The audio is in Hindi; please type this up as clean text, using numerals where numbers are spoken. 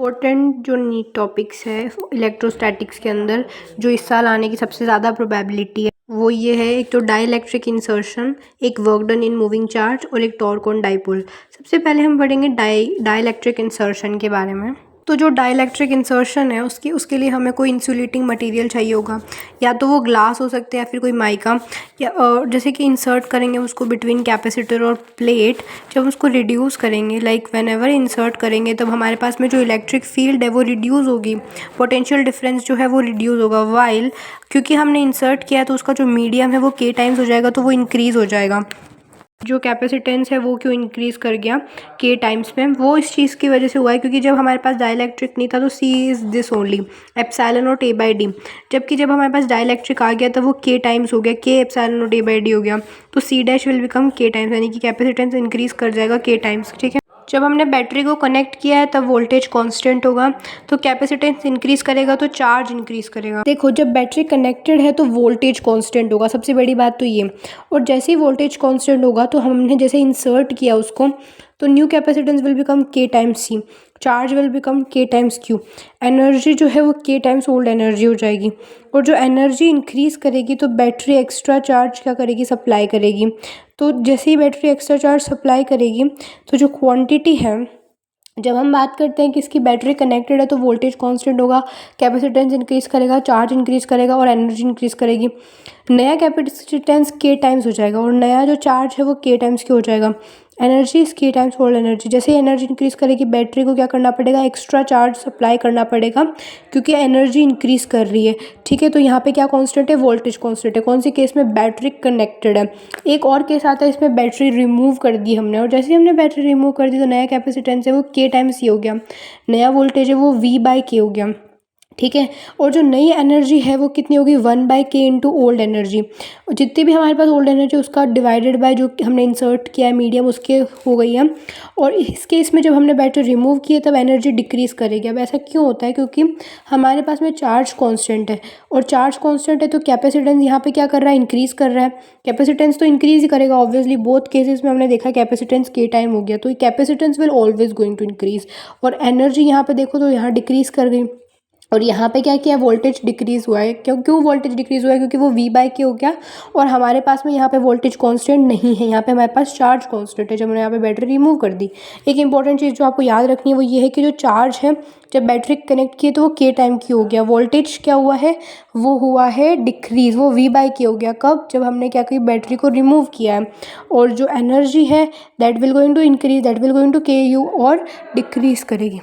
इम्पोर्टेंट जो नीट टॉपिक्स है इलेक्ट्रोस्टैटिक्स के अंदर, जो इस साल आने की सबसे ज़्यादा प्रोबेबिलिटी है वो ये है। एक तो डाइलेक्ट्रिक इंसर्शन, एक work done in moving charge और एक टॉर्क ऑन डाइपोल। सबसे पहले हम पढ़ेंगे डाइलेक्ट्रिक इंसर्शन के बारे में। तो जो डाइलेक्ट्रिक इंसर्शन है उसके लिए हमें कोई इंसुलेटिंग मटेरियल चाहिए होगा, या तो वो ग्लास हो सकते हैं या फिर कोई माइका, या जैसे कि इंसर्ट करेंगे उसको बिटवीन कैपेसिटर और प्लेट। जब उसको रिड्यूस करेंगे, लाइक व्हेन एवर इंसर्ट करेंगे, तब हमारे पास में जो इलेक्ट्रिक फील्ड है वो रिड्यूस होगी, पोटेंशियल डिफरेंस जो है वो रिड्यूस होगा। वाइल क्योंकि हमने इंसर्ट किया है तो उसका जो मीडियम है वो के टाइम्स हो जाएगा, तो वो इंक्रीज़ हो जाएगा। जो कैपेसिटेंस है वो क्यों इंक्रीज़ कर गया के टाइम्स में, वो इस चीज़ की वजह से हुआ है क्योंकि जब हमारे पास डाइलेक्ट्रिक नहीं था तो सी इज़ दिस ओनली एप्सिलॉन और ए बाई डी, जबकि जब हमारे पास डाइलेक्ट्रिक आ गया तब वो के टाइम्स हो गया, के एप्सिलॉन और ए बाई डी हो गया, तो C dash will become K times, यानी कि कैपेसिटेंस इंक्रीज़ कर जाएगा के टाइम्स। ठीक है, जब हमने बैटरी को कनेक्ट किया है तब वोल्टेज कांस्टेंट होगा, तो कैपेसिटेंस इंक्रीज करेगा तो चार्ज इंक्रीज करेगा। देखो, जब बैटरी कनेक्टेड है तो वोल्टेज कांस्टेंट होगा, सबसे बड़ी बात तो ये। और जैसे ही वोल्टेज कांस्टेंट होगा तो हमने जैसे इंसर्ट किया उसको, तो new capacitance will become K times C, charge will become K times Q, energy जो है वो के टाइम्स ओल्ड एनर्जी हो जाएगी। और जो एनर्जी इंक्रीज़ करेगी तो बैटरी एक्स्ट्रा चार्ज क्या करेगी, सप्लाई करेगी। तो जैसे ही बैटरी एक्स्ट्रा चार्ज सप्लाई करेगी तो जो क्वांटिटी है, जब हम बात करते हैं कि इसकी बैटरी कनेक्टेड है तो वोल्टेज कांस्टेंट होगा, कैपेसिटेंस इंक्रीज़ करेगा, चार्ज इंक्रीज़ करेगा और एनर्जी इंक्रीज़ करेगी। नया कैपेसिटेंस के टाइम्स हो जाएगा और नया जो चार्ज है वो के टाइम्स के हो जाएगा। एनर्जी इज के टाइम्स ओल्ड एनर्जी। जैसे ही एनर्जी इंक्रीज़ करेगी, बैटरी को क्या करना पड़ेगा, एक्स्ट्रा चार्ज सप्लाई करना पड़ेगा क्योंकि एनर्जी इंक्रीज़ कर रही है। ठीक है, तो यहाँ पे क्या कांस्टेंट है, वोल्टेज कांस्टेंट है। कौन सी केस में, बैटरी कनेक्टेड है। एक और केस आता है, इसमें बैटरी रिमूव कर दी हमने, और जैसे ही हमने बैटरी रिमूव कर दी तो नया कैपेसिटेंस है वो के टाइम्स सी हो गया, नया वोल्टेज है वो वी बाई के हो गया। ठीक है, और जो नई एनर्जी है वो कितनी होगी, 1/k इंटू ओल्ड एनर्जी। जितनी भी हमारे पास ओल्ड एनर्जी उसका डिवाइडेड बाय जो हमने इंसर्ट किया है मीडियम, उसके हो गई है। और इस केस में जब हमने बैटरी रिमूव की है तब एनर्जी डिक्रीज़ करेगी। अब ऐसा क्यों होता है, क्योंकि हमारे पास में चार्ज कांस्टेंट है, और चार्ज कांस्टेंट है तो कैपेसिटेंस यहाँ पे क्या कर रहा है, इंक्रीज़ कर रहा है। कैपेसिटेंस तो इंक्रीज़ ही करेगा ऑब्वियसली, बोथ केसेस में हमने देखा कैपेसिटेंस के टाइम हो गया, तो capacitance will always going to increase. और एनर्जी यहाँ पे देखो तो यहाँ डिक्रीज़ कर गई, और यहाँ पे क्या किया, वोल्टेज डिक्रीज़ हुआ है। क्यों वोल्टेज डिक्रीज़ हुआ है, क्योंकि वो वी बाई के हो गया, और हमारे पास में यहाँ पे वोल्टेज कांस्टेंट नहीं है, यहाँ पे हमारे पास चार्ज कांस्टेंट है जब हमने यहाँ पे बैटरी रिमूव कर दी। एक इंपॉर्टेंट चीज़ जो आपको याद रखनी है वो ये है कि जो चार्ज है जब बैटरी कनेक्ट की तो वो के टाइम की हो गया, वोल्टेज क्या हुआ है, वो हुआ है डिक्रीज़, वो वी बाई के हो गया। कब, जब हमने क्या की, बैटरी को रिमूव किया है। और जो एनर्जी है that will going to increase, that will going to K U, और डिक्रीज़ करेगी।